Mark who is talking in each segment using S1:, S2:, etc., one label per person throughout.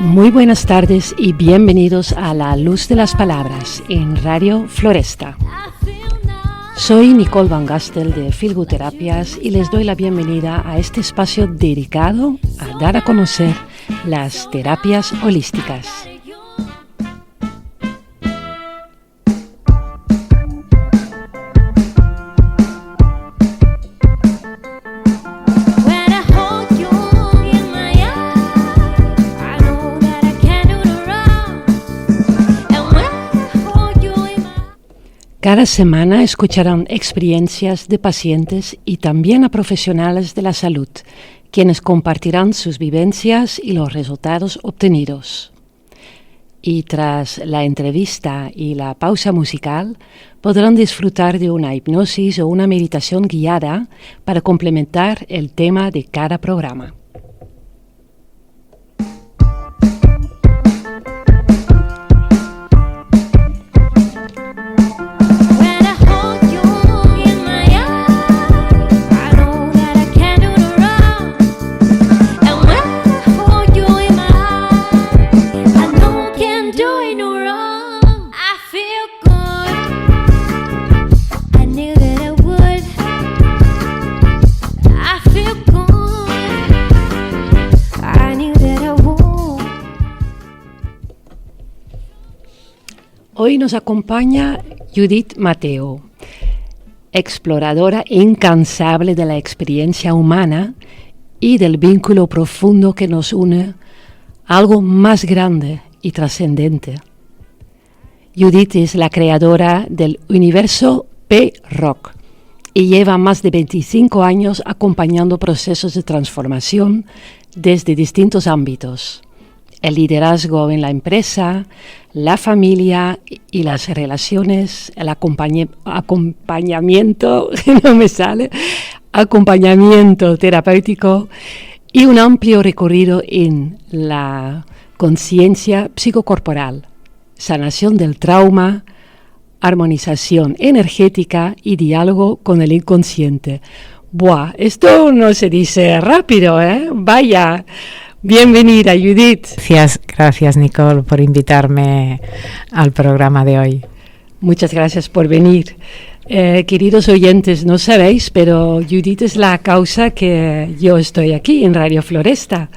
S1: Muy buenas tardes y bienvenidos a La Luz de las Palabras en Radio Floresta. Soy Nicole Van Gastel de Feel Good Terapias y les doy la bienvenida a este espacio dedicado a dar a conocer las terapias holísticas. Cada semana escucharán experiencias de pacientes y también a profesionales de la salud, quienes compartirán sus vivencias y los resultados obtenidos. Y tras la entrevista y la pausa musical, podrán disfrutar de una hipnosis o una meditación guiada para complementar el tema de cada programa. Hoy nos acompaña Judith Mateo, exploradora incansable de la experiencia humana y del vínculo profundo que nos une a algo más grande y trascendente. Judith es la creadora del universo P-Rock y lleva más de 25 años acompañando procesos de transformación desde distintos ámbitos. El liderazgo en la empresa, la familia y las relaciones, el acompañamiento, acompañamiento terapéutico y un amplio recorrido en la conciencia psicocorporal, sanación del trauma, armonización energética y diálogo con el inconsciente. ¡Buah! Esto no se dice rápido, ¿eh? ¡Vaya! Bienvenida, Judith.
S2: Gracias, Nicole, por invitarme al programa de hoy.
S1: Muchas gracias por venir. Queridos oyentes, no sabéis, pero Judith es la causa que yo estoy aquí en Radio Floresta,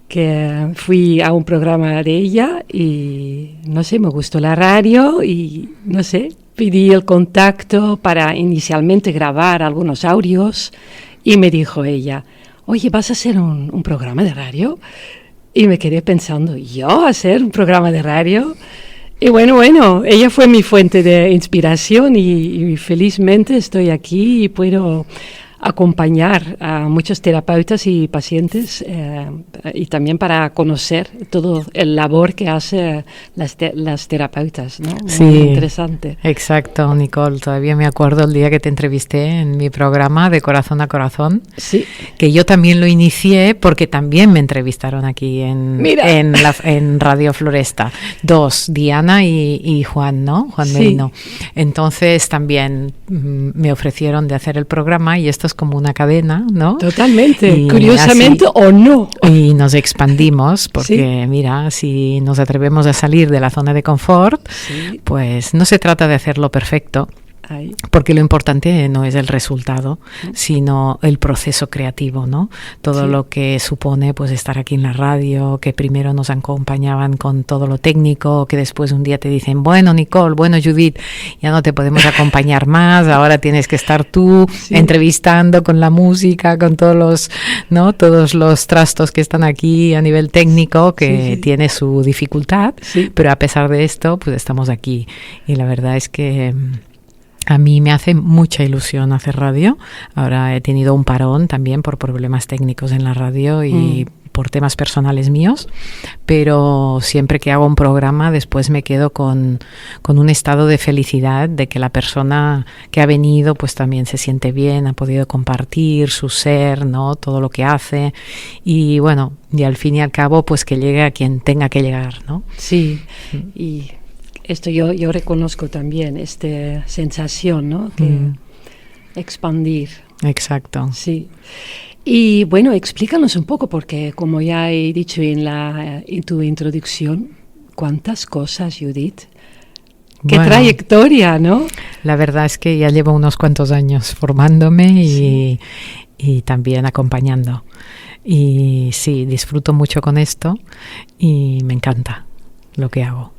S1: que fui a un programa de ella y, no sé, me gustó la radio y, no sé, pedí el contacto para inicialmente grabar algunos audios y me dijo ella: oye, ¿vas a hacer un programa de radio? Y me quedé pensando, ¿yo hacer un programa de radio? Y bueno, ella fue mi fuente de inspiración y felizmente estoy aquí y puedo acompañar a muchos terapeutas y pacientes y también para conocer todo el labor que hacen las terapeutas, ¿no? Muy
S2: sí,
S1: interesante.
S2: Exacto, Nicole. Todavía me acuerdo el día que te entrevisté en mi programa de Corazón a Corazón,
S1: sí,
S2: que yo también lo inicié porque también me entrevistaron aquí en Radio Floresta. Dos, Diana y Juan, ¿no? Juan
S1: sí.
S2: Merino. Entonces también me ofrecieron de hacer el programa y esto es como una cadena, ¿no?
S1: Totalmente,
S2: y
S1: curiosamente
S2: así,
S1: o no.
S2: Y nos expandimos porque,
S1: sí.
S2: Mira, si nos atrevemos a salir de la zona de confort,
S1: sí.
S2: pues no se trata de hacerlo perfecto. Porque lo importante no es el resultado, sino el proceso creativo, ¿no? Todo
S1: sí.
S2: lo que supone pues estar aquí en la radio, que primero nos acompañaban con todo lo técnico, que después un día te dicen, bueno, Nicole, bueno, Judith, ya no te podemos acompañar más, ahora tienes que estar tú sí. entrevistando con la música, con todos los trastos que están aquí a nivel técnico, que sí. tiene su dificultad,
S1: sí.
S2: pero a pesar de esto, pues estamos aquí. Y la verdad es que a mí me hace mucha ilusión hacer radio. Ahora he tenido un parón también por problemas técnicos en la radio y por temas personales míos, pero siempre que hago un programa después me quedo con un estado de felicidad de que la persona que ha venido pues también se siente bien, ha podido compartir su ser, ¿no? Todo lo que hace y bueno, y al fin y al cabo pues que llegue a quien tenga que llegar, ¿no?
S1: Sí, y esto yo reconozco también, esta sensación, ¿no? Que expandir.
S2: Exacto.
S1: Sí. Y bueno, explícanos un poco, porque como ya he dicho en tu introducción, cuántas cosas, Judith. ¡Qué trayectoria!, ¿no?
S2: La verdad es que ya llevo unos cuantos años formándome y también acompañando. Y sí, disfruto mucho con esto y me encanta lo que hago.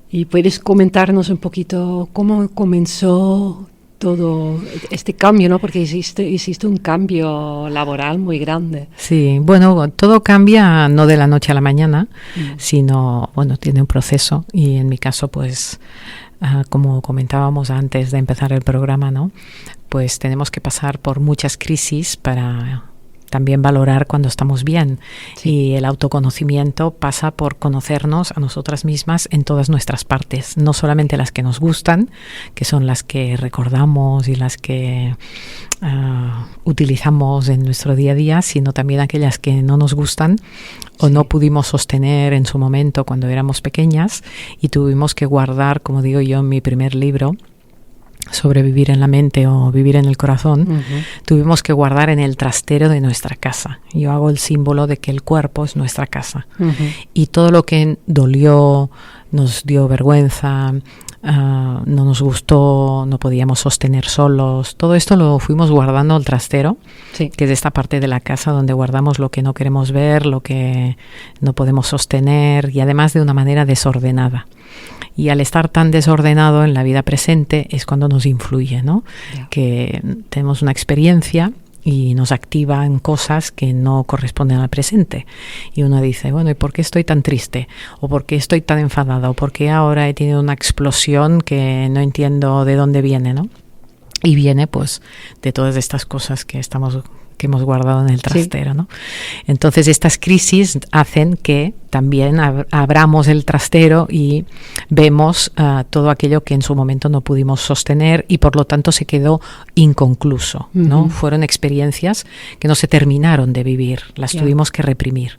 S1: ¿Y puedes comentarnos un poquito cómo comenzó todo este cambio, ¿no? Porque hiciste un cambio laboral muy grande.
S2: Sí, bueno, todo cambia no de la noche a la mañana, sino, bueno, tiene un proceso y en mi caso, pues, como comentábamos antes de empezar el programa, ¿no? Pues tenemos que pasar por muchas crisis para también valorar cuando estamos bien. Sí. Y el autoconocimiento pasa por conocernos a nosotras mismas en todas nuestras partes, no solamente las que nos gustan, que son las que recordamos y las que utilizamos en nuestro día a día, sino también aquellas que no nos gustan o no pudimos sostener en su momento cuando éramos pequeñas y tuvimos que guardar, como digo yo en mi primer libro, sobre vivir en la mente o vivir en el corazón, tuvimos que guardar en el trastero de nuestra casa. Yo hago el símbolo de que el cuerpo es nuestra casa. Y todo lo que dolió, nos dio vergüenza, no nos gustó, no podíamos sostener solos, todo esto lo fuimos guardando al trastero, que es esta parte de la casa donde guardamos lo que no queremos ver, lo que no podemos sostener y además de una manera desordenada. Y al estar tan desordenado en la vida presente es cuando nos influye, ¿no? Yeah. Que tenemos una experiencia y nos activa en cosas que no corresponden al presente. Y uno dice, bueno, ¿y por qué estoy tan triste? ¿O por qué estoy tan enfadada? ¿O por qué ahora he tenido una explosión que no entiendo de dónde viene, ¿no? Y viene, pues, de todas estas cosas que hemos guardado en el trastero, ¿no? Entonces estas crisis hacen que también abramos el trastero y vemos todo aquello que en su momento no pudimos sostener y por lo tanto se quedó inconcluso, ¿no? Fueron experiencias que no se terminaron de vivir, las tuvimos que reprimir.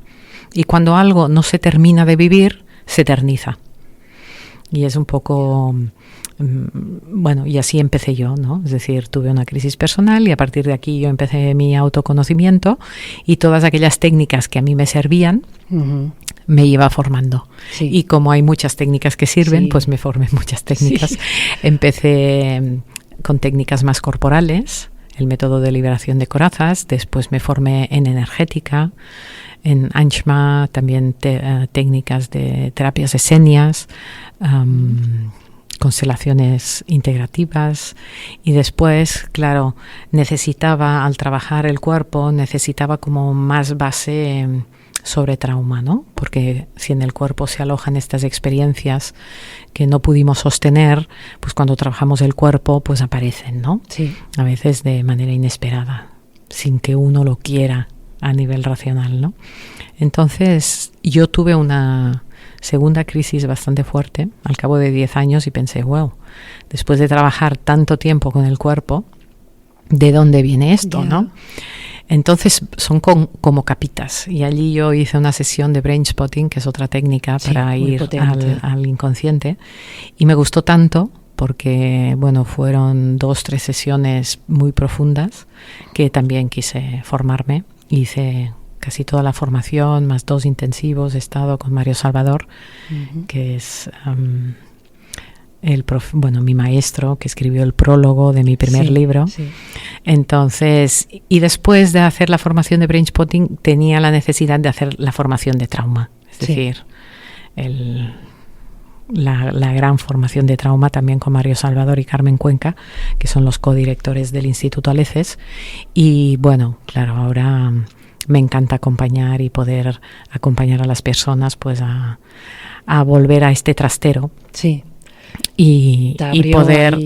S2: Y cuando algo no se termina de vivir, se eterniza. Y es un poco... Bueno, y así empecé yo, ¿no? Es decir, tuve una crisis personal y a partir de aquí yo empecé mi autoconocimiento y todas aquellas técnicas que a mí me servían me iba formando. Sí. Y como hay muchas técnicas que sirven, pues me formé en muchas técnicas. Sí. Empecé con técnicas más corporales, el método de liberación de corazas, después me formé en energética, en Anshma, también técnicas de terapias esenias, constelaciones integrativas y después, claro, necesitaba al trabajar el cuerpo, necesitaba como más base sobre trauma, ¿no? Porque si en el cuerpo se alojan estas experiencias que no pudimos sostener, pues cuando trabajamos el cuerpo, pues aparecen, ¿no? Sí. A veces de manera inesperada, sin que uno lo quiera a nivel racional, ¿no? Entonces, yo tuve una segunda crisis bastante fuerte al cabo de 10 años y pensé, wow, después de trabajar tanto tiempo con el cuerpo, ¿de dónde viene esto, no? Entonces son como capitas y allí yo hice una sesión de brain spotting, que es otra técnica para ir al inconsciente, y me gustó tanto porque, bueno, fueron 2-3 sesiones muy profundas que también quise formarme. Hice casi toda la formación, más 2 intensivos. He estado con Mario Salvador, que es mi maestro, que escribió el prólogo de mi primer libro. Sí. Entonces, y después de hacer la formación de Brain Spotting, tenía la necesidad de hacer la formación de trauma. Es decir, la gran formación de trauma también con Mario Salvador y Carmen Cuenca, que son los codirectores del Instituto Aleces. Y bueno, claro, ahora me encanta acompañar y poder acompañar a las personas pues a volver a este trastero. Sí. Y poder,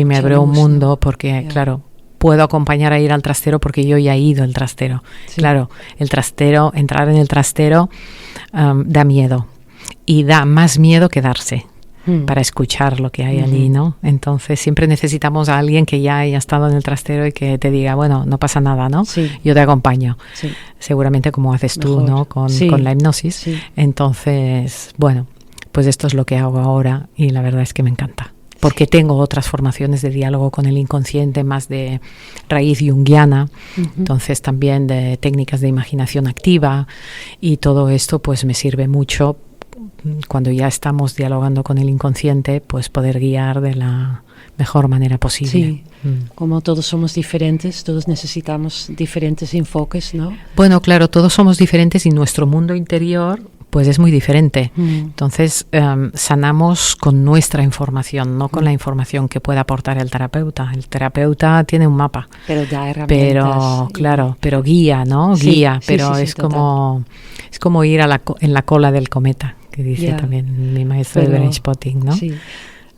S2: me abrió un mundo porque, claro, puedo acompañar a ir al trastero porque yo ya he ido al trastero. Sí. Claro, el trastero, entrar en el trastero da miedo y da más miedo quedarse para escuchar lo que hay allí, ¿no? Entonces siempre necesitamos a alguien que ya haya estado en el trastero y que te diga, bueno, no pasa nada, ¿no? Sí. Yo te acompaño. Sí. Seguramente como haces tú, ¿no? Con la hipnosis. Sí. Entonces, bueno, pues esto es lo que hago ahora y la verdad es que me encanta. porque tengo otras formaciones de diálogo con el inconsciente, más de raíz junguiana, entonces también de técnicas de imaginación activa, y todo esto pues me sirve mucho cuando ya estamos dialogando con el inconsciente, pues poder guiar de la mejor manera posible.
S1: Sí, como todos somos diferentes, todos necesitamos diferentes enfoques, ¿no?
S2: Bueno, claro, todos somos diferentes y nuestro mundo interior pues es muy diferente. Entonces sanamos con nuestra información, no con la información que pueda aportar el terapeuta. El terapeuta tiene un mapa.
S1: Pero da herramientas.
S2: Pero, claro, pero guía, ¿no?
S1: Sí,
S2: guía,
S1: sí,
S2: pero
S1: sí,
S2: es como ir en la cola del cometa, que dice también mi maestro de Brainspotting, ¿no?
S1: Sí.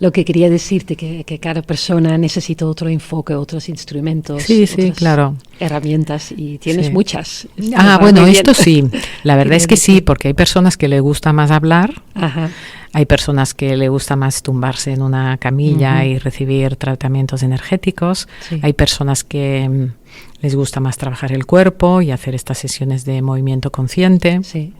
S1: Lo que quería decirte que cada persona necesita otro enfoque, otros instrumentos, otras
S2: claro,
S1: herramientas, y tienes muchas.
S2: Bueno, esto sí, la verdad es que sí, porque hay personas que le gusta más hablar, hay personas que le gusta más tumbarse en una camilla y recibir tratamientos energéticos, hay personas que les gusta más trabajar el cuerpo y hacer estas sesiones de movimiento consciente.
S1: Sí.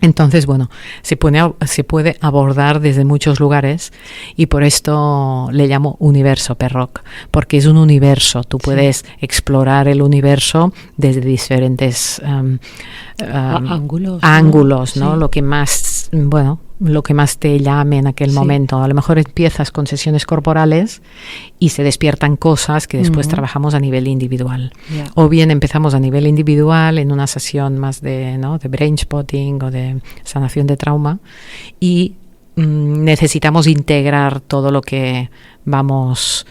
S2: Entonces, bueno, se puede abordar desde muchos lugares, y por esto le llamo universo Perrock, porque es un universo. Tú puedes explorar el universo desde diferentes ángulos, ¿no? Lo que más, lo que más te llame en aquel momento. A lo mejor empiezas con sesiones corporales y se despiertan cosas que después trabajamos a nivel individual. O bien empezamos a nivel individual en una sesión más de brainspotting o de sanación de trauma, y necesitamos integrar todo lo que vamos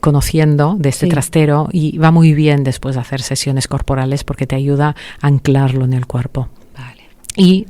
S2: conociendo de este trastero, y va muy bien después de hacer sesiones corporales porque te ayuda a anclarlo en el cuerpo.
S1: Vale.
S2: Y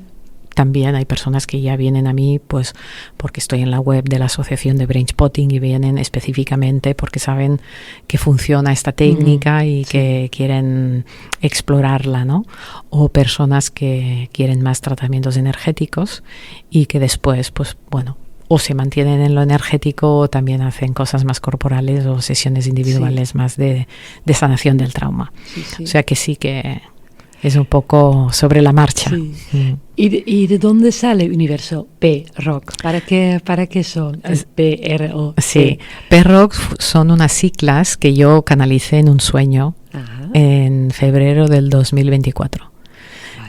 S2: también hay personas que ya vienen a mí pues porque estoy en la web de la Asociación de Brainspotting, y vienen específicamente porque saben que funciona esta técnica y que quieren explorarla, ¿no? O personas que quieren más tratamientos energéticos y que después, pues bueno, o se mantienen en lo energético o también hacen cosas más corporales o sesiones individuales más de sanación del trauma. O sea que sí que es un poco sobre la marcha.
S1: ¿Y de dónde sale Universo Perrock? ¿Para qué son el P-R-O-C?
S2: Sí, Perrock son unas siglas que yo canalicé en un sueño en febrero del 2024.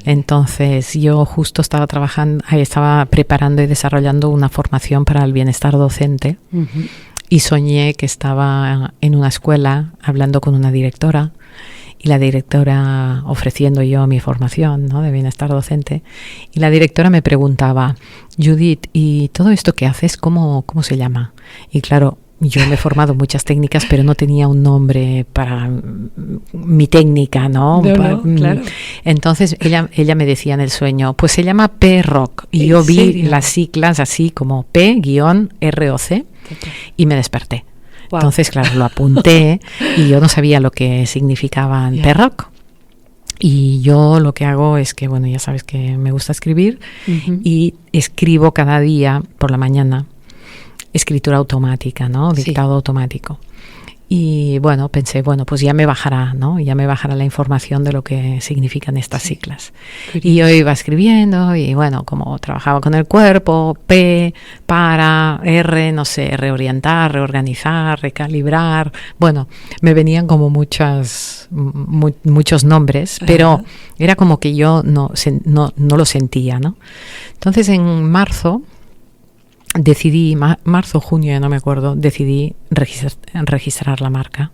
S2: Entonces yo justo estaba preparando y desarrollando una formación para el bienestar docente, y soñé que estaba en una escuela hablando con una directora, y la directora ofreciendo yo mi formación, ¿no?, de bienestar docente, y la directora me preguntaba: Judith, ¿y todo esto que haces cómo se llama? Y claro, yo me he formado muchas técnicas, pero no tenía un nombre para mi técnica, ¿no?
S1: Claro.
S2: Entonces ella me decía en el sueño, pues se llama P-Rock, y yo vi las siglas así como P-ROC, y me desperté. Wow. Entonces, claro, lo apunté y yo no sabía lo que significaban Perrock. Y yo lo que hago es que, bueno, ya sabes que me gusta escribir, y escribo cada día por la mañana escritura automática, ¿no? Dictado automático. Y bueno, pensé, pues ya me bajará, ¿no? Ya me bajará la información de lo que significan estas siglas. Y yo iba escribiendo, y bueno, como trabajaba con el cuerpo, P, para, R, no sé, reorientar, reorganizar, recalibrar. Bueno, me venían como muchos nombres, pero era como que yo no lo sentía, ¿no? Entonces en marzo decidí, marzo o junio, ya no me acuerdo, decidí registrar la marca.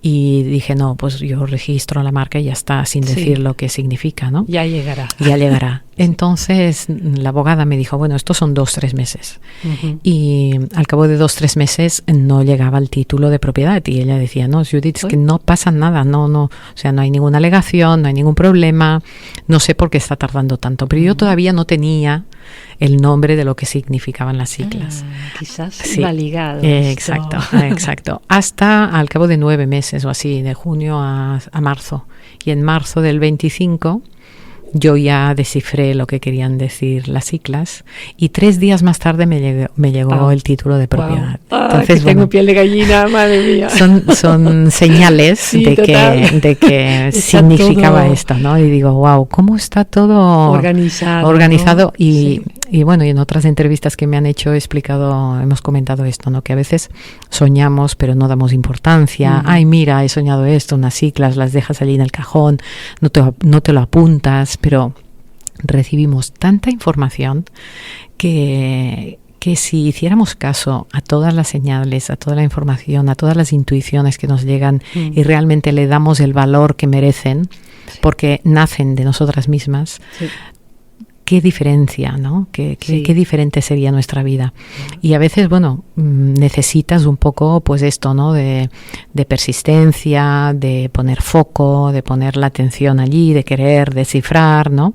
S2: Y dije, no, pues yo registro la marca y ya está, sin decir lo que significa, ¿no?
S1: Ya llegará.
S2: Ya llegará. Entonces la abogada me dijo, bueno, estos son 2-3 meses. Y al cabo de 2-3 meses no llegaba el título de propiedad. Y ella decía, no, Judith, es que no pasa nada, no, o sea, no hay ninguna alegación, no hay ningún problema, no sé por qué está tardando tanto. Pero yo todavía no tenía el nombre de lo que significaban las siglas.
S1: Quizás va ligado.
S2: Exacto. Hasta al cabo de 9 meses o así, de junio a marzo. Y en marzo del 25 yo ya descifré lo que querían decir las siglas y 3 días más tarde me llegó el título de propiedad.
S1: Wow.
S2: Entonces,
S1: tengo piel de gallina, madre mía.
S2: Son señales
S1: sí,
S2: de que significaba
S1: todo
S2: esto, ¿no? Y digo, wow, ¿cómo está todo organizado?
S1: ¿no?
S2: Y bueno, y en otras entrevistas que me han hecho hemos comentado esto, ¿no? Que a veces soñamos pero no damos importancia. Ay, mira, he soñado esto, unas siglas, las dejas allí en el cajón, no te lo apuntas, pero recibimos tanta información que si hiciéramos caso a todas las señales, a toda la información, a todas las intuiciones que nos llegan y realmente le damos el valor que merecen, porque nacen de nosotras mismas, qué diferencia, ¿no? Qué diferente sería nuestra vida. Y a veces, bueno, necesitas un poco, pues esto, ¿no? De persistencia, de poner foco, de poner la atención allí, de querer descifrar, ¿no?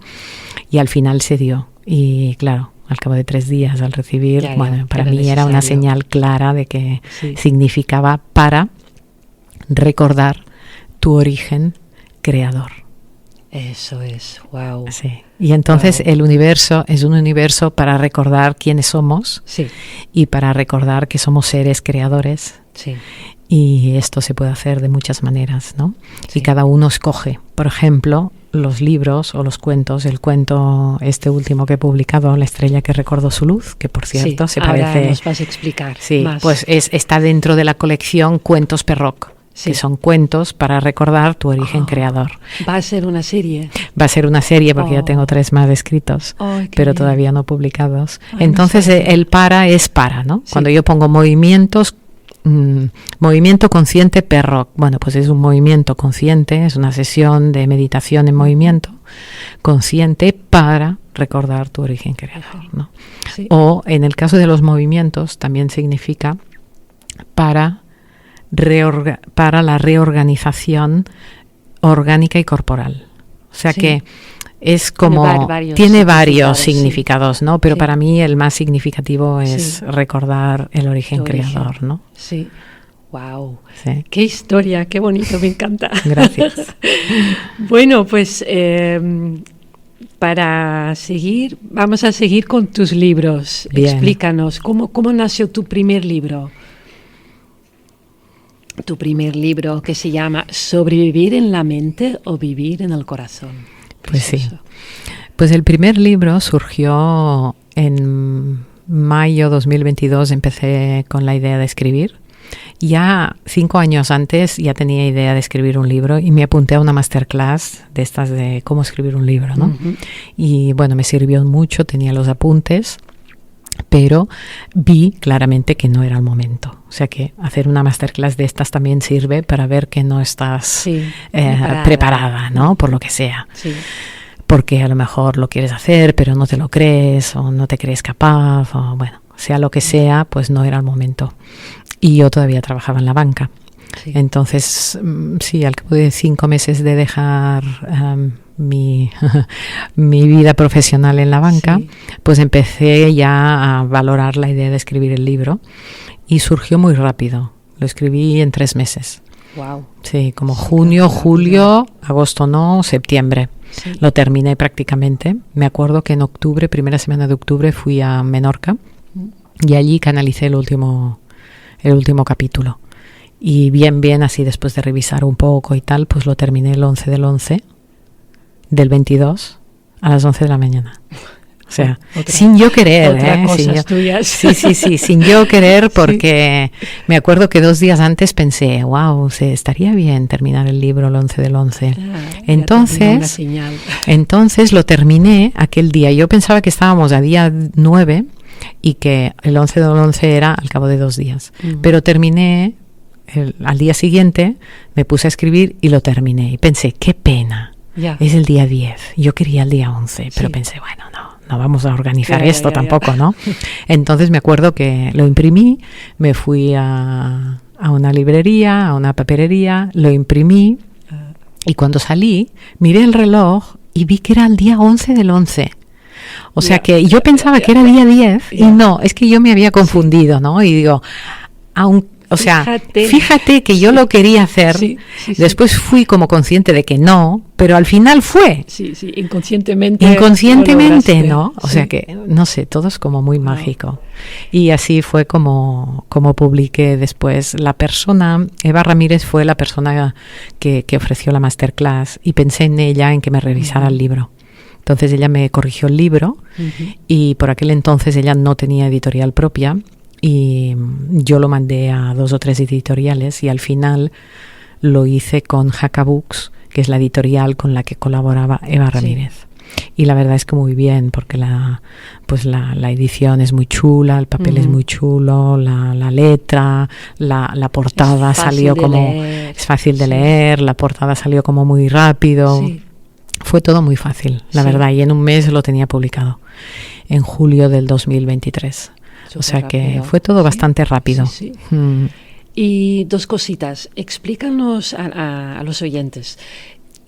S2: Y al final se dio. Y claro, al cabo de 3 días al recibir, bueno, para mí era una señal clara de que significaba para recordar tu origen creador.
S1: Eso es, wow.
S2: Sí. Y entonces el universo es un universo para recordar quiénes somos y para recordar que somos seres creadores.
S1: Sí.
S2: Y esto se puede hacer de muchas maneras, ¿no? Sí. Y cada uno escoge, por ejemplo, los libros o los cuentos. El cuento último que he publicado, La estrella que recordó su luz, que por cierto se parece...
S1: Ahora nos vas a explicar más.
S2: Pues está dentro de la colección Cuentos Perroc. Que son cuentos para recordar tu origen creador.
S1: ¿Va a ser una serie?
S2: Va a ser una serie porque ya tengo 3 más escritos, pero todavía no publicados. Entonces el para es para, ¿no? Sí. Cuando yo pongo movimiento consciente Perroc, bueno, pues es un movimiento consciente, es una sesión de meditación en movimiento consciente para recordar tu origen creador, ¿no? Sí. O en el caso de los movimientos también significa para la reorganización orgánica y corporal. O sea que es como... Tiene varios significados, ¿no? Pero para mí el más significativo es recordar el origen creador, ¿no?
S1: Sí. Wow. Sí. Qué historia, qué bonito, me encanta.
S2: Gracias.
S1: Bueno, pues para seguir, vamos a seguir con tus libros. Bien. Explícanos, ¿cómo nació tu primer libro? Tu primer libro, que se llama ¿Sobrevivir en la mente o vivir en el corazón?
S2: Pues sí. Pues el primer libro surgió en mayo 2022, empecé con la idea de escribir. Ya 5 años antes ya tenía idea de escribir un libro y me apunté a una masterclass de estas de cómo escribir un libro, ¿no? Uh-huh. Y bueno, me sirvió mucho, tenía los apuntes, pero vi claramente que no era el momento. O sea que hacer una masterclass de estas también sirve para ver que no estás preparada, ¿no? Por lo que sea. Sí. Porque a lo mejor lo quieres hacer, pero no te lo crees o no te crees capaz o bueno, sea lo que sea, pues no era el momento. Y yo todavía trabajaba en la banca. Sí. Entonces, sí, al cabo de 5 meses de dejar mi vida profesional en la banca, pues empecé ya a valorar la idea de escribir el libro y surgió muy rápido. Lo escribí en 3 meses.
S1: Wow.
S2: Sí, como junio, julio, agosto no, septiembre. Sí. Lo terminé prácticamente. Me acuerdo que en octubre, primera semana de octubre, fui a Menorca y allí canalicé el último capítulo. Y bien, así después de revisar un poco y tal, pues lo terminé el 11 del 22 a las 11 de la mañana. O sea, sin yo querer, sin yo querer, porque me acuerdo que 2 días antes pensé, wow, estaría bien terminar el libro el 11 del 11. Entonces lo terminé aquel día. Yo pensaba que estábamos a día 9 y que el 11 del 11 era al cabo de 2 días. Pero terminé, al día siguiente me puse a escribir y lo terminé. Y pensé, qué pena, es el día 10. Yo quería el día 11, pero pensé, bueno, no vamos a organizar esto tampoco, ¿no? Entonces me acuerdo que lo imprimí, me fui a una librería, a una papelería, lo imprimí y cuando salí miré el reloj y vi que era el día 11 del 11. O sea que yo pensaba que era día 10 y no, es que yo me había confundido, ¿no? Y digo, O sea, fíjate que yo lo quería hacer, después fui como consciente de que no, pero al final fue.
S1: Sí, inconscientemente.
S2: Inconscientemente, ¿no? O sea que, no sé, todo es como muy mágico. Y así fue como publiqué después. La persona, Eva Ramírez fue la persona que ofreció la masterclass y pensé en ella, en que me revisara el libro. Entonces ella me corrigió el libro y por aquel entonces ella no tenía editorial propia. Y yo lo mandé a 2 o 3 editoriales y al final lo hice con Jaca Books, que es la editorial con la que colaboraba Eva Ramírez. Y la verdad es que muy bien, porque la edición es muy chula, el papel es muy chulo, la letra, la portada salió como... Es fácil de leer, la portada salió como muy rápido. Sí. Fue todo muy fácil, la verdad, y en un mes lo tenía publicado, en julio del 2023. O sea que fue todo bastante rápido.
S1: Sí. Y 2 cositas. Explícanos a los oyentes,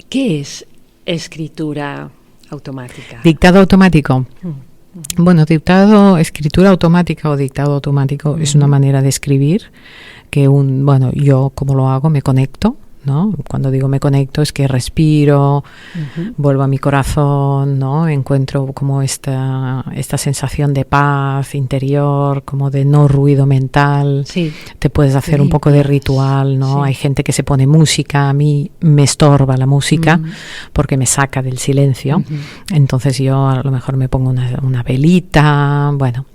S1: ¿qué es escritura automática?
S2: Dictado automático. Bueno, escritura automática o dictado automático es una manera de escribir que yo como lo hago, me conecto, ¿no? Cuando digo me conecto es que respiro, vuelvo a mi corazón, ¿no? Encuentro como esta sensación de paz interior, como de no ruido mental. Sí. Te puedes hacer un poco de ritual, ¿no? Sí. Hay gente que se pone música, a mí me estorba la música porque me saca del silencio. Entonces yo a lo mejor me pongo una velita, bueno,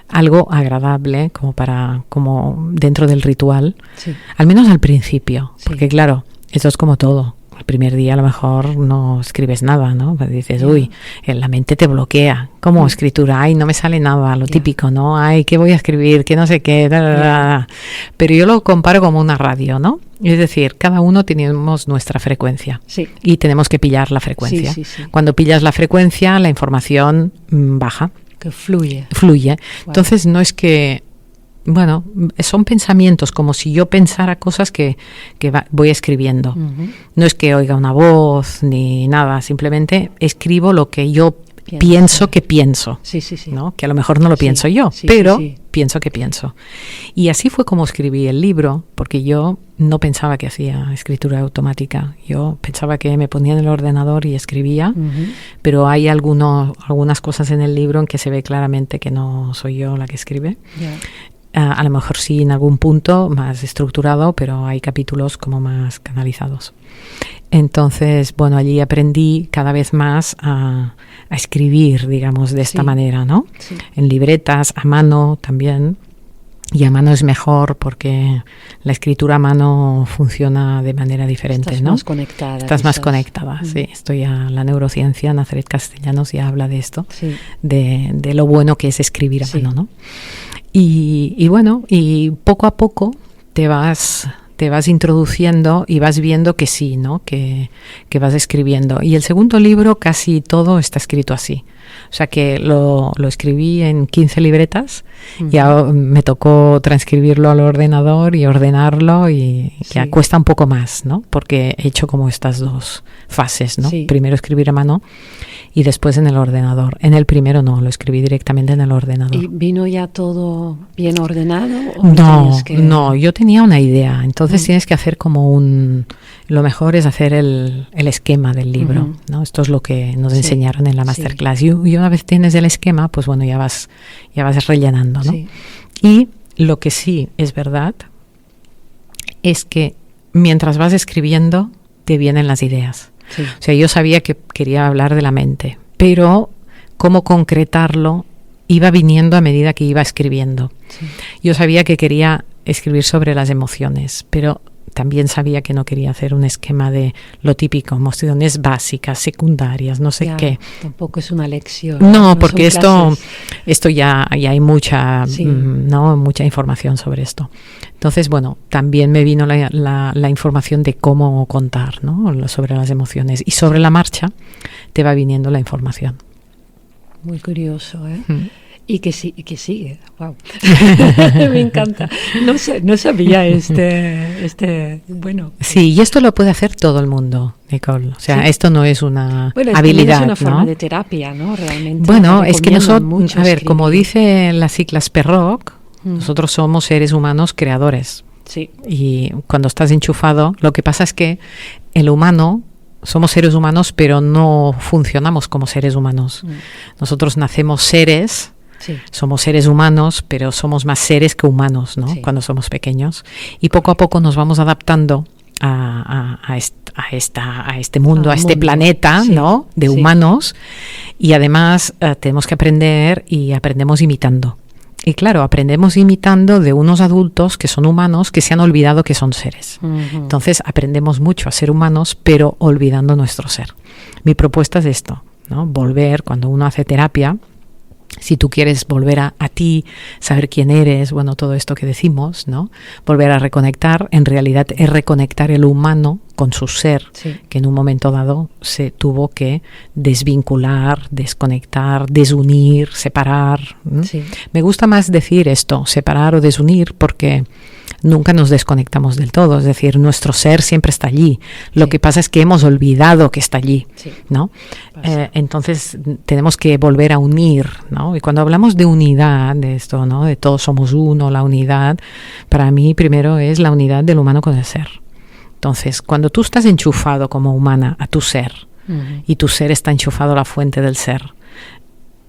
S2: algo agradable como dentro del ritual, al menos al principio, porque claro, esto es como todo. El primer día a lo mejor no escribes nada, ¿no? Pues dices, uy, la mente te bloquea. ¿Cómo escritura? Ay, no me sale nada, lo típico, ¿no? Ay, ¿qué voy a escribir? Que no sé qué. Pero yo lo comparo como una radio, ¿no? Es decir, cada uno tenemos nuestra frecuencia y tenemos que pillar la frecuencia. Cuando pillas la frecuencia, la información baja.
S1: Que fluye.
S2: Wow. Entonces no es que, son pensamientos, como si yo pensara cosas que voy escribiendo. No es que oiga una voz ni nada, simplemente escribo lo que yo pienso que pienso, ¿no? Que a lo mejor no lo pienso yo, pero pienso que pienso. Y así fue como escribí el libro, porque yo no pensaba que hacía escritura automática. Yo pensaba que me ponía en el ordenador y escribía, pero hay algunas cosas en el libro en que se ve claramente que no soy yo la que escribe. A lo mejor sí en algún punto más estructurado, pero hay capítulos como más canalizados. Entonces, allí aprendí cada vez más a escribir, digamos, de esta manera, ¿no? Sí. En libretas, a mano también. Y a mano es mejor porque la escritura a mano funciona de manera diferente,
S1: Estás
S2: ¿no?
S1: más conectada.
S2: Estás más conectada, sí. La neurociencia, Nazaret Castellanos ya habla de esto, de lo bueno que es escribir a mano, ¿no? Y poco a poco te vas introduciendo y vas viendo que sí, ¿no? Que vas escribiendo. Y el segundo libro casi todo está escrito así. O sea que lo escribí en 15 libretas, ya me tocó transcribirlo al ordenador y ordenarlo y ya cuesta un poco más, ¿no? Porque he hecho como estas 2 fases, ¿no? Primero escribir a mano y después en el ordenador. En el primero no, lo escribí directamente en el ordenador.
S1: ¿Y vino ya todo bien ordenado?
S2: No, yo tenía una idea. Entonces tienes que hacer como lo mejor es hacer el esquema del libro, ¿no? Esto es lo que nos enseñaron en la masterclass. Y una vez tienes el esquema, pues ya vas rellenando, ¿no? Y lo que sí es verdad es que mientras vas escribiendo te vienen las ideas. O sea, yo sabía que quería hablar de la mente, pero cómo concretarlo iba viniendo a medida que iba escribiendo. Yo sabía que quería escribir sobre las emociones, pero también sabía que no quería hacer un esquema de lo típico, emociones básicas, secundarias, no sé qué.
S1: Tampoco es una lección.
S2: No, porque esto ya hay mucha, mucha información sobre esto. Entonces, también me vino la información de cómo contar, ¿no? Sobre las emociones. Y sobre la marcha te va viniendo la información.
S1: Muy curioso, ¿eh? Y que sigue, wow. Me encanta. No sabía bueno.
S2: Sí, y esto lo puede hacer todo el mundo, Nicole. O sea, esto no es una habilidad,
S1: es una forma de terapia, ¿no? Realmente.
S2: Bueno, es que nosotros, como dice las siglas PERROC, nosotros somos seres humanos creadores.
S1: Sí.
S2: Y cuando estás enchufado, lo que pasa es que el humano, somos seres humanos, pero no funcionamos como seres humanos. Nosotros nacemos seres, sí, somos seres humanos, pero somos más seres que humanos, ¿no? Sí. Cuando somos pequeños. Y poco a poco nos vamos adaptando a este mundo, a este planeta, sí, ¿no? De sí, humanos. Y además tenemos que aprender, y aprendemos imitando. Y claro, aprendemos imitando de unos adultos que son humanos, que se han olvidado que son seres. Entonces aprendemos mucho a ser humanos, pero olvidando nuestro ser. Mi propuesta es esto, ¿no? Volver, cuando uno hace terapia, si tú quieres volver a ti, saber quién eres, bueno, todo esto que decimos, ¿no? Volver a reconectar, en realidad es reconectar el humano con su ser, sí, que en un momento dado se tuvo que desvincular, desconectar, desunir, separar. Sí. Me gusta más decir esto, separar o desunir, porque nunca nos desconectamos del todo, es decir, nuestro ser siempre está allí. Lo que pasa es que hemos olvidado que está allí, ¿no? Entonces tenemos que volver a unir, ¿no? Y cuando hablamos de unidad, de esto, ¿no? De todos somos uno, la unidad, para mí primero es la unidad del humano con el ser. Entonces, cuando tú estás enchufado como humana a tu ser, y tu ser está enchufado a la fuente del ser,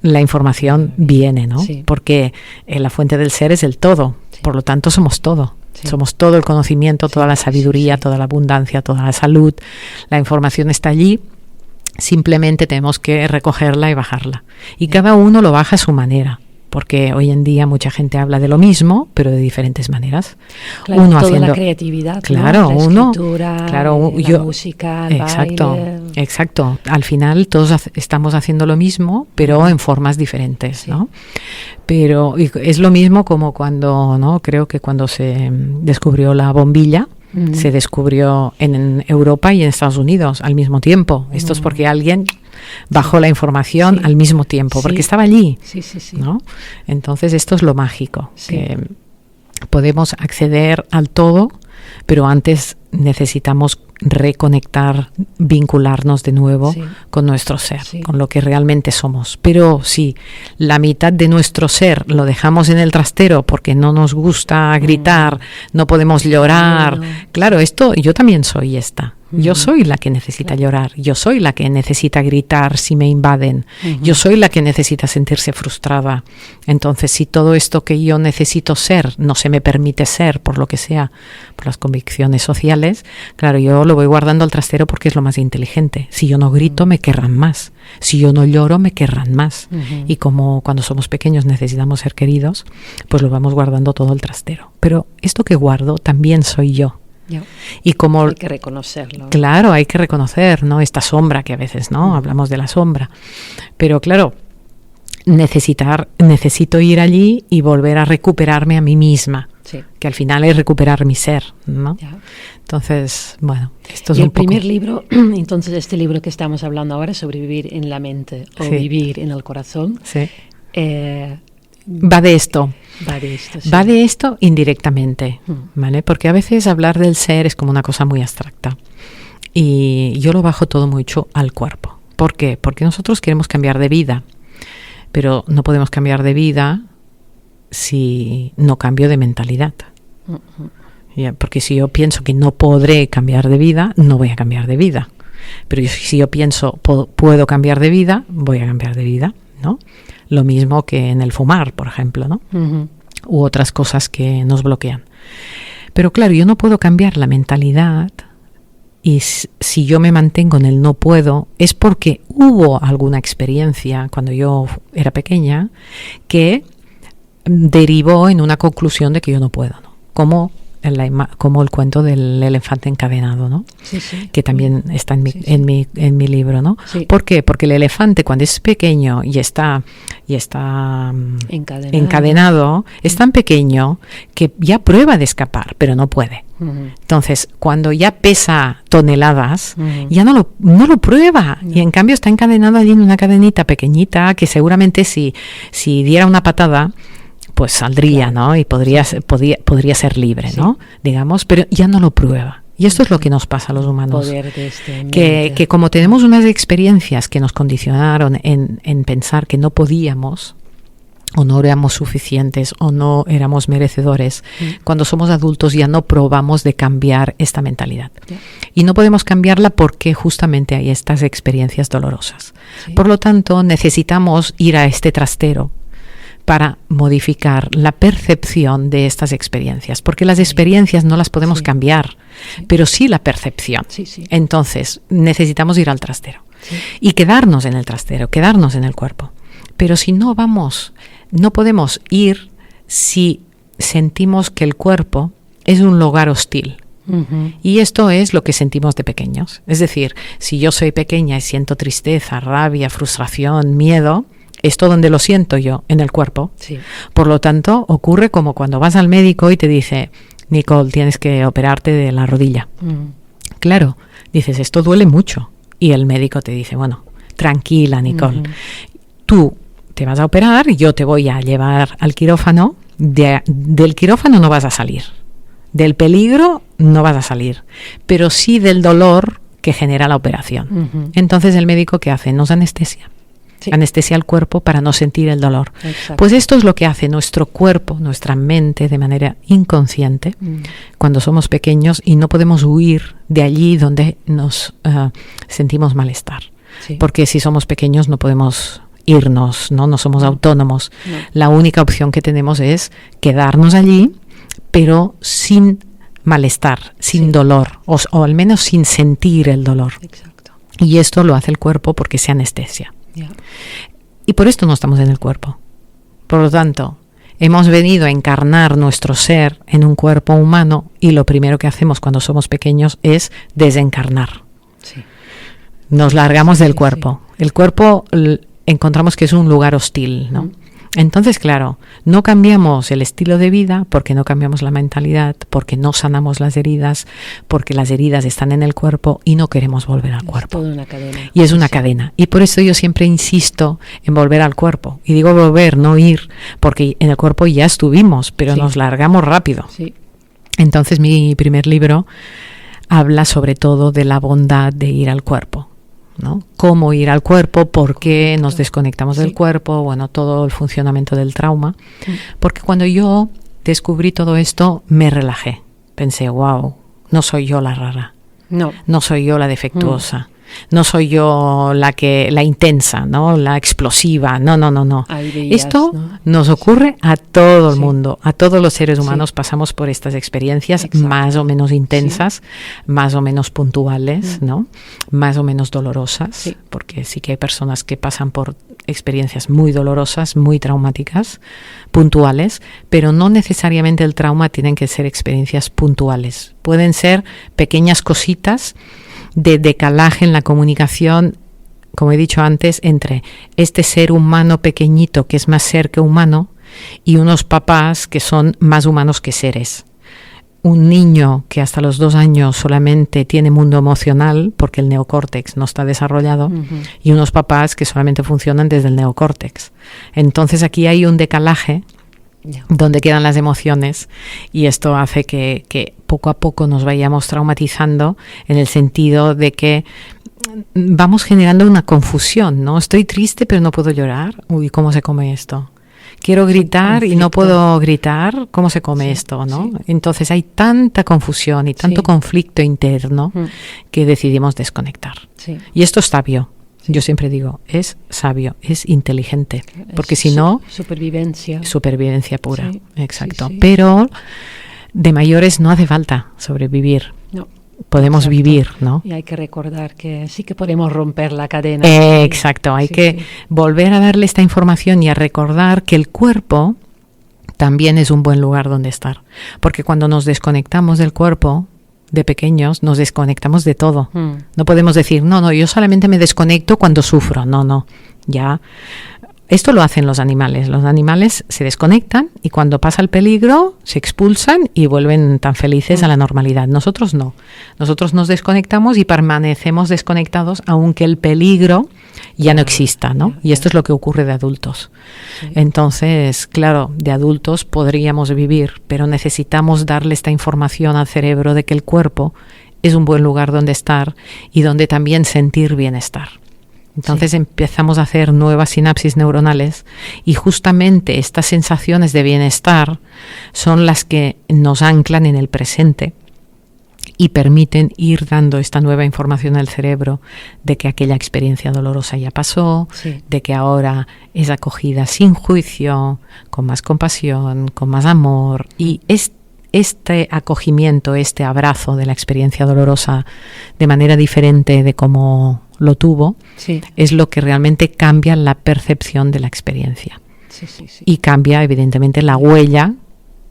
S2: la información viene, ¿no? Sí. Porque la fuente del ser es el todo, sí, por lo tanto somos todo. Sí. Somos todo el conocimiento, toda la sabiduría, toda la abundancia, toda la salud. La información está allí, simplemente tenemos que recogerla y bajarla. Y cada uno lo baja a su manera, porque hoy en día mucha gente habla de lo mismo, pero de diferentes maneras.
S1: Claro, uno toda haciendo la creatividad,
S2: claro,
S1: ¿no? La
S2: uno,
S1: escritura,
S2: claro,
S1: la música, el baile.
S2: Exacto. Al final todos estamos haciendo lo mismo, pero en formas diferentes, sí, ¿no? Pero es lo mismo como cuando, ¿no? Creo que cuando se descubrió la bombilla, se descubrió en Europa y en Estados Unidos al mismo tiempo. Esto es porque alguien bajó la información al mismo tiempo, porque estaba allí, ¿no? Entonces esto es lo mágico, que podemos acceder al todo, pero antes necesitamos reconectar, vincularnos de nuevo con nuestro ser, con lo que realmente somos. Pero si la mitad de nuestro ser lo dejamos en el trastero porque no nos gusta gritar, no podemos llorar, claro, esto yo también soy esta. Yo soy la que necesita llorar, yo soy la que necesita gritar si me invaden, yo soy la que necesita sentirse frustrada. Entonces, si todo esto que yo necesito ser no se me permite ser, por lo que sea, por las convicciones sociales, claro, yo lo voy guardando al trastero porque es lo más inteligente. Si yo no grito, me querrán más. Si yo no lloro, me querrán más. Y como cuando somos pequeños necesitamos ser queridos, pues lo vamos guardando todo al trastero. Pero esto que guardo también soy yo. Y como
S1: hay que reconocerlo.
S2: Claro, hay que reconocer, ¿no? Esta sombra que a veces, ¿no? Hablamos de la sombra. Pero claro, necesito ir allí y volver a recuperarme a mí misma. Que al final es recuperar mi ser, ¿no? Entonces, bueno, esto es
S1: y un poco. El primer libro, entonces este libro que estamos hablando ahora, Sobrevivir en la mente o Vivir en el corazón,
S2: va de esto.
S1: Va
S2: de esto indirectamente, ¿vale? Porque a veces hablar del ser es como una cosa muy abstracta. Y yo lo bajo todo mucho al cuerpo. ¿Por qué? Porque nosotros queremos cambiar de vida, pero no podemos cambiar de vida si no cambio de mentalidad. Porque si yo pienso que no podré cambiar de vida, no voy a cambiar de vida. Pero si yo pienso puedo cambiar de vida, voy a cambiar de vida, ¿no? Lo mismo que en el fumar, por ejemplo, ¿no? U otras cosas que nos bloquean. Pero claro, yo no puedo cambiar la mentalidad, y si yo me mantengo en el no puedo, es porque hubo alguna experiencia cuando yo era pequeña que derivó en una conclusión de que yo no puedo, ¿no? Como el cuento del elefante encadenado, ¿no? Que también está en mi libro, ¿no? ¿Por qué? Porque el elefante cuando es pequeño y está encadenado, es tan pequeño que ya prueba de escapar, pero no puede. Entonces, cuando ya pesa toneladas, ya no lo prueba. Y en cambio está encadenado allí en una cadenita pequeñita que seguramente si diera una patada, pues saldría, ¿no? Y podría ser libre, ¿no? Digamos, pero ya no lo prueba. Y esto es lo que nos pasa a los humanos.
S1: Poder de
S2: que como tenemos unas experiencias que nos condicionaron en pensar que no podíamos, o no éramos suficientes o no éramos merecedores. Cuando somos adultos ya no probamos de cambiar esta mentalidad. Y no podemos cambiarla porque justamente hay estas experiencias dolorosas. Por lo tanto, necesitamos ir a este trastero para modificar la percepción de estas experiencias, porque las experiencias no las podemos cambiar, pero sí la percepción. Entonces, necesitamos ir al trastero y quedarnos en el trastero, quedarnos en el cuerpo. Pero si no vamos, no podemos ir si sentimos que el cuerpo es un lugar hostil. Y esto es lo que sentimos de pequeños. Es decir, si yo soy pequeña y siento tristeza, rabia, frustración, miedo, esto donde lo siento yo, en el cuerpo. Por lo tanto, ocurre como cuando vas al médico y te dice, Nicole, tienes que operarte de la rodilla. Claro, dices, esto duele mucho. Y el médico te dice, bueno, tranquila, Nicole. Tú te vas a operar, yo te voy a llevar al quirófano, del quirófano no vas a salir, del peligro no vas a salir, pero sí del dolor que genera la operación. Entonces el médico, ¿qué hace? Nos anestesia. Anestesia al cuerpo para no sentir el dolor. Pues esto es lo que hace nuestro cuerpo, nuestra mente de manera inconsciente cuando somos pequeños y no podemos huir de allí donde nos sentimos malestar. Porque si somos pequeños no podemos irnos, no somos autónomos. La única opción que tenemos es quedarnos allí, pero sin malestar, sin dolor, o al menos sin sentir el dolor. Y esto lo hace el cuerpo porque se anestesia. Y por esto no estamos en el cuerpo. Por lo tanto, hemos venido a encarnar nuestro ser en un cuerpo humano y lo primero que hacemos cuando somos pequeños es desencarnar. Nos largamos del cuerpo. El cuerpo encontramos que es un lugar hostil, ¿no? Entonces, claro, no cambiamos el estilo de vida porque no cambiamos la mentalidad, porque no sanamos las heridas, porque las heridas están en el cuerpo y no queremos volver al cuerpo.
S1: Es toda una cadena.
S2: Y es una cadena. Y por eso yo siempre insisto en volver al cuerpo. Y digo volver, no ir, porque en el cuerpo ya estuvimos, pero nos largamos rápido. Entonces mi primer libro habla sobre todo de la bondad de ir al cuerpo, ¿no? Cómo ir al cuerpo, por qué nos desconectamos del cuerpo, bueno, todo el funcionamiento del trauma. Porque cuando yo descubrí todo esto, me relajé. Pensé, wow, no soy yo la rara. No soy yo la defectuosa. No soy yo la intensa, ¿no? La explosiva. No. Esto nos ocurre a todo el mundo, a todos los seres humanos pasamos por estas experiencias más o menos intensas, más o menos puntuales, ¿no? Más o menos dolorosas, porque sí que hay personas que pasan por experiencias muy dolorosas, muy traumáticas, puntuales, pero no necesariamente el trauma tienen que ser experiencias puntuales. Pueden ser pequeñas cositas de decalaje en la comunicación, como he dicho antes, entre este ser humano pequeñito que es más ser que humano y unos papás que son más humanos que seres. Un niño que hasta los 2 años solamente tiene mundo emocional porque el neocórtex no está desarrollado y unos papás que solamente funcionan desde el neocórtex. Entonces aquí hay un decalaje donde quedan las emociones y esto hace que poco a poco nos vayamos traumatizando en el sentido de que vamos generando una confusión, ¿no? Estoy triste pero no puedo llorar. Uy, ¿cómo se come esto? Quiero gritar y no puedo gritar. ¿Cómo se come esto, no? Entonces hay tanta confusión y tanto conflicto interno que decidimos desconectar. Y esto es sabio. Yo siempre digo, es sabio, es inteligente, porque si no... Supervivencia pura, exacto. Pero de mayores no hace falta sobrevivir. Podemos vivir, ¿no?
S1: Y hay que recordar que sí que podemos romper la cadena.
S2: Exacto, hay que volver a darle esta información y a recordar que el cuerpo también es un buen lugar donde estar. Porque cuando nos desconectamos del cuerpo... de pequeños nos desconectamos de todo. No podemos decir, no, yo solamente me desconecto cuando sufro. No, ya. Esto lo hacen los animales. Los animales se desconectan y cuando pasa el peligro se expulsan y vuelven tan felices a la normalidad. Nosotros no. Nosotros nos desconectamos y permanecemos desconectados aunque el peligro ya no exista, ¿no? Y esto es lo que ocurre de adultos. Entonces, claro, de adultos podríamos vivir, pero necesitamos darle esta información al cerebro de que el cuerpo es un buen lugar donde estar y donde también sentir bienestar. Entonces empezamos a hacer nuevas sinapsis neuronales y justamente estas sensaciones de bienestar son las que nos anclan en el presente y permiten ir dando esta nueva información al cerebro de que aquella experiencia dolorosa ya pasó, de que ahora es acogida sin juicio, con más compasión, con más amor, y este acogimiento, este abrazo de la experiencia dolorosa de manera diferente de cómo lo tuvo, es lo que realmente cambia la percepción de la experiencia. Y cambia evidentemente la huella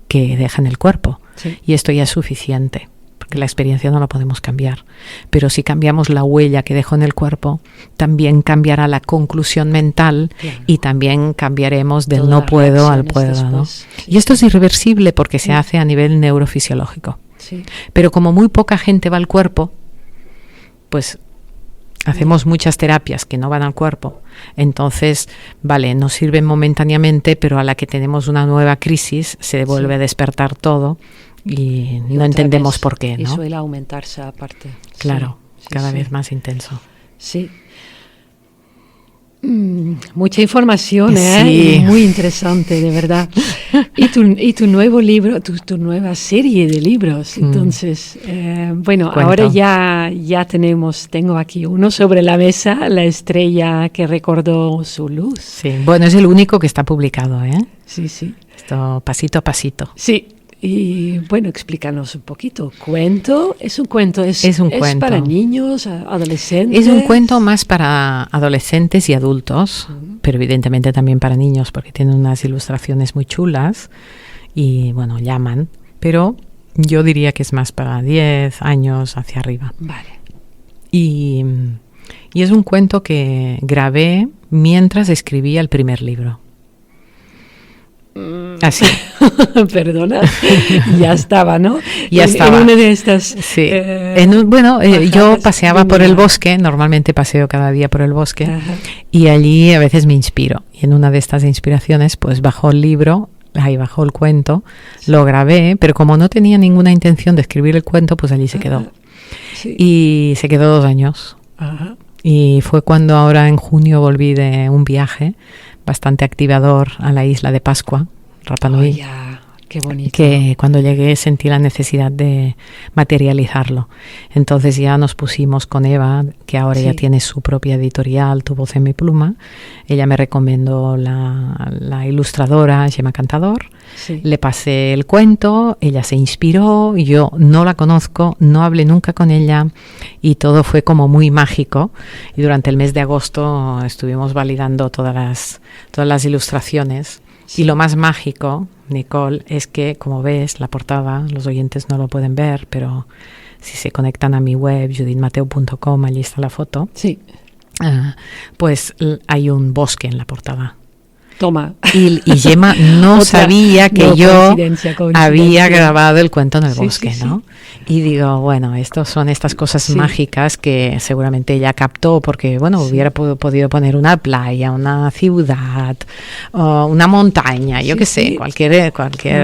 S2: que deja en el cuerpo. Y esto ya es suficiente, porque la experiencia no la podemos cambiar. Pero si cambiamos la huella que dejó en el cuerpo, también cambiará la conclusión mental, y también cambiaremos del no puedo al puedo, ¿no? Y esto es irreversible porque se hace a nivel neurofisiológico. Pero como muy poca gente va al cuerpo, pues hacemos muchas terapias que no van al cuerpo. Entonces, vale, nos sirven momentáneamente, pero a la que tenemos una nueva crisis se vuelve a despertar todo y no entendemos por qué, ¿no?
S1: Y suele aumentarse aparte.
S2: Claro, cada vez más intenso.
S1: Sí. Mucha información, y muy interesante, de verdad. Y tu nuevo libro, tu nueva serie de libros. Entonces, bueno, cuento. Ahora ya tengo aquí uno sobre la mesa, La estrella que recordó su luz.
S2: Sí, bueno, es el único que está publicado, ¿eh?
S1: Sí.
S2: Esto pasito a pasito.
S1: Sí. Y bueno, explícanos un poquito. ¿Cuento? ¿Es un cuento? ¿Es un cuento? ¿Es para niños, adolescentes?
S2: Es un cuento más para adolescentes y adultos, pero evidentemente también para niños, porque tiene unas ilustraciones muy chulas y, bueno, llaman. Pero yo diría que es más para 10 años hacia arriba.
S1: Vale.
S2: Y es un cuento que grabé mientras escribía el primer libro. Así.
S1: Perdona, ya estaba, ¿no?
S2: Ya estaba.
S1: En una de estas.
S2: Sí. Yo paseaba por el bosque, normalmente paseo cada día por el bosque, y allí a veces me inspiro. Y en una de estas inspiraciones, pues bajó el libro, ahí bajó el cuento, lo grabé, pero como no tenía ninguna intención de escribir el cuento, pues allí se quedó. Y se quedó 2 años. Y fue cuando ahora en junio volví de un viaje bastante activador a la isla de Pascua, Rapa Nui.
S1: Qué bonito.
S2: Que cuando llegué sentí la necesidad de materializarlo. Entonces ya nos pusimos con Eva, que ahora ya tiene su propia editorial, Tu voz en mi pluma. Ella me recomendó la ilustradora Gemma Cantador. Le pasé el cuento, ella se inspiró, yo no la conozco, no hablé nunca con ella y todo fue como muy mágico. Y durante el mes de agosto estuvimos validando todas las ilustraciones. Y lo más mágico, Nicole, es que, como ves, la portada, los oyentes no lo pueden ver, pero si se conectan a mi web, judithmateu.com, allí está la foto, pues hay un bosque en la portada.
S1: Toma.
S2: Y Gemma no sabía que yo había grabado el cuento en el bosque, ¿no? Y digo, bueno, son estas cosas mágicas que seguramente ella captó porque, bueno, hubiera podido poner una playa, una ciudad, o una montaña, yo qué sé, cualquier,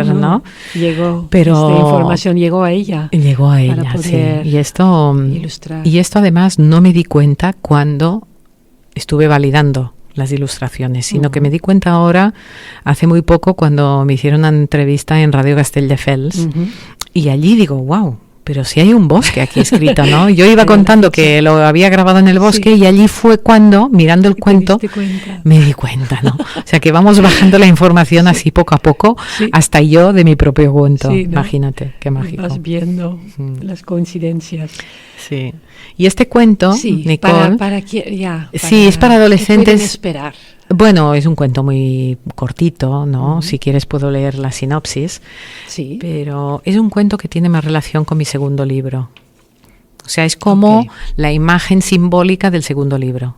S2: ¿no?
S1: Esta información llegó a ella.
S2: Llegó a ella, sí. Y esto además no me di cuenta cuando estuve validando las ilustraciones, sino que me di cuenta ahora, hace muy poco, cuando me hicieron una entrevista en Radio Castelldefels, y allí digo, wow, pero si hay un bosque aquí escrito, ¿no? Yo iba contando que lo había grabado en el bosque y allí fue cuando, mirando el cuento, me di cuenta, ¿no? O sea, que vamos bajando la información así poco a poco, hasta yo de mi propio cuento. Imagínate, qué mágico.
S1: Vas viendo las coincidencias.
S2: Sí. Y este cuento, Nicole, es para adolescentes.
S1: ¿Qué pueden esperar?
S2: Bueno, es un cuento muy cortito, ¿no? Si quieres puedo leer la sinopsis. Sí. Pero es un cuento que tiene más relación con mi segundo libro. O sea, es como la imagen simbólica del segundo libro.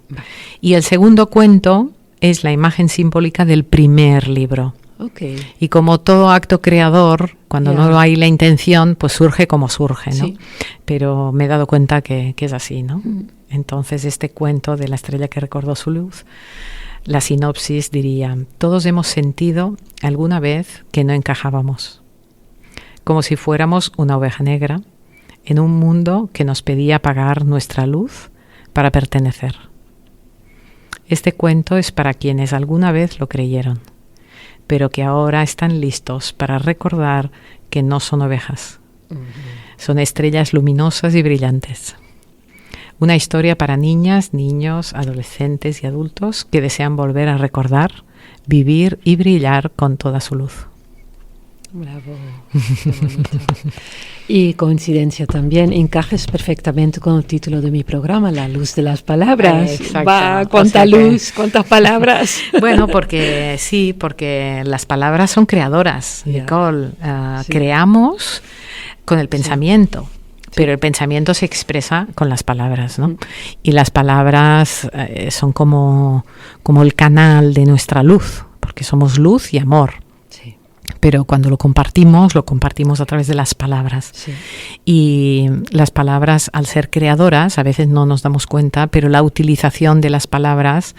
S2: Y el segundo cuento es la imagen simbólica del primer libro. Y como todo acto creador, cuando no hay la intención, pues surge como surge, ¿no? Pero me he dado cuenta que es así, ¿no? Entonces este cuento de La estrella que recordó su luz, la sinopsis diría: todos hemos sentido alguna vez que no encajábamos, como si fuéramos una oveja negra en un mundo que nos pedía apagar nuestra luz para pertenecer. Este cuento es para quienes alguna vez lo creyeron, pero que ahora están listos para recordar que no son ovejas. Son estrellas luminosas y brillantes. Una historia para niñas, niños, adolescentes y adultos que desean volver a recordar, vivir y brillar con toda su luz.
S1: Bravo, qué bonito. Y coincidencia también, encajes perfectamente con el título de mi programa, La luz de las palabras. Va, cuánta luz, cuántas palabras.
S2: Bueno, porque las palabras son creadoras, Nicole. Creamos con el pensamiento. Pero el pensamiento se expresa con las palabras, ¿no? Y las palabras son como el canal de nuestra luz, porque somos luz y amor.
S1: Sí.
S2: Pero cuando lo compartimos a través de las palabras.
S1: Sí.
S2: Y las palabras, al ser creadoras, a veces no nos damos cuenta, pero la utilización de las palabras,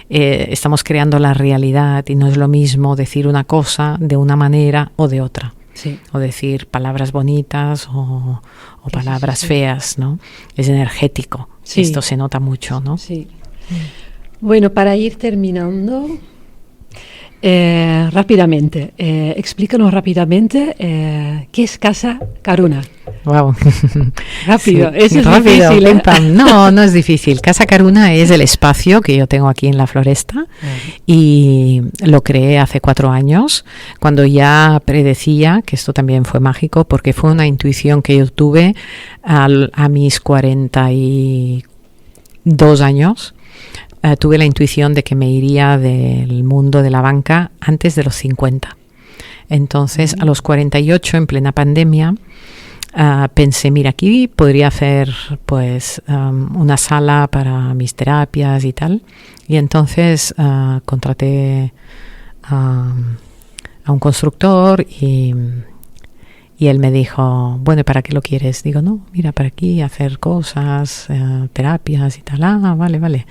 S2: estamos creando la realidad, y no es lo mismo decir una cosa de una manera o de otra.
S1: Sí.
S2: O decir palabras bonitas o palabras feas, ¿no? Es energético.
S1: Sí.
S2: Esto se nota mucho, ¿no?
S1: Sí. Bueno, para ir terminando, rápidamente, explícanos rápidamente qué es Casa Caruna.
S2: Wow.
S1: Rápido,
S2: Sí,
S1: eso es
S2: rápido,
S1: difícil.
S2: pim, pam. No es difícil. Casa Caruna es el espacio que yo tengo aquí en La Floresta y lo creé hace 4 años, cuando ya predecía, que esto también fue mágico, porque fue una intuición que yo tuve a mis 42 años. Tuve la intuición de que me iría del mundo de la banca antes de los 50. Entonces, a los 48, en plena pandemia, pensé, mira, aquí podría hacer pues una sala para mis terapias y tal. Y entonces contraté a un constructor y él me dijo, bueno, ¿para qué lo quieres? Digo, no, mira, para aquí hacer cosas, terapias y tal. Vale.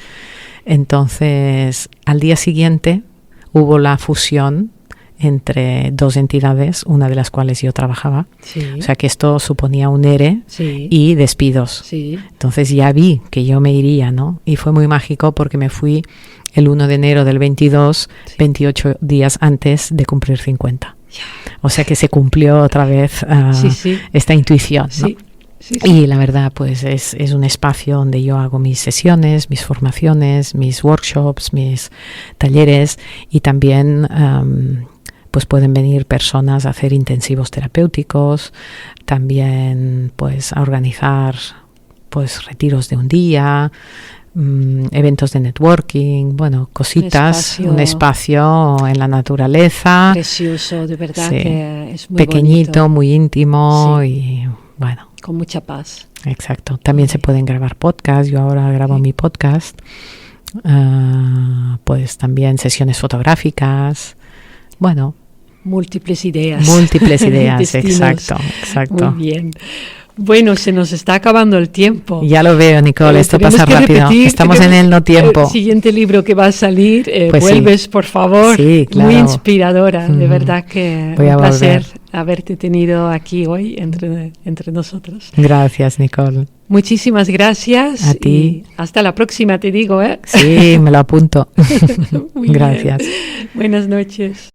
S2: Entonces, al día siguiente hubo la fusión entre 2 entidades, una de las cuales yo trabajaba.
S1: Sí.
S2: O sea que esto suponía un ERE y despidos.
S1: Sí.
S2: Entonces ya vi que yo me iría, ¿no? Y fue muy mágico porque me fui el 1 de enero del 22, 28 días antes de cumplir 50. O sea que se cumplió otra vez esta intuición, ¿no?
S1: Sí. Sí.
S2: Y la verdad, pues es un espacio donde yo hago mis sesiones, mis formaciones, mis workshops, mis talleres, y también pues pueden venir personas a hacer intensivos terapéuticos, también pues a organizar pues retiros de un día, eventos de networking, bueno, cositas, un espacio en la naturaleza.
S1: Precioso, de verdad, que es muy
S2: pequeñito,
S1: bonito.
S2: Muy íntimo y bueno.
S1: Con mucha paz.
S2: Exacto. También se pueden grabar podcasts. Yo ahora grabo mi podcast. Pues también sesiones fotográficas. Bueno.
S1: Múltiples ideas.
S2: Exacto.
S1: Muy bien. Bueno, se nos está acabando el tiempo.
S2: Ya lo veo, Nicole, esto pasa rápido. Estamos en el no tiempo.
S1: El siguiente libro que va a salir,
S2: pues
S1: vuelves, por favor.
S2: Sí, claro.
S1: Muy inspiradora, de verdad que
S2: Voy
S1: un placer
S2: volver.
S1: haberte tenido aquí hoy entre nosotros.
S2: Gracias, Nicole.
S1: Muchísimas gracias.
S2: A ti.
S1: Y hasta la próxima, te digo, ¿eh?
S2: Sí, me lo apunto.
S1: Muy
S2: Gracias.
S1: bien. Buenas noches.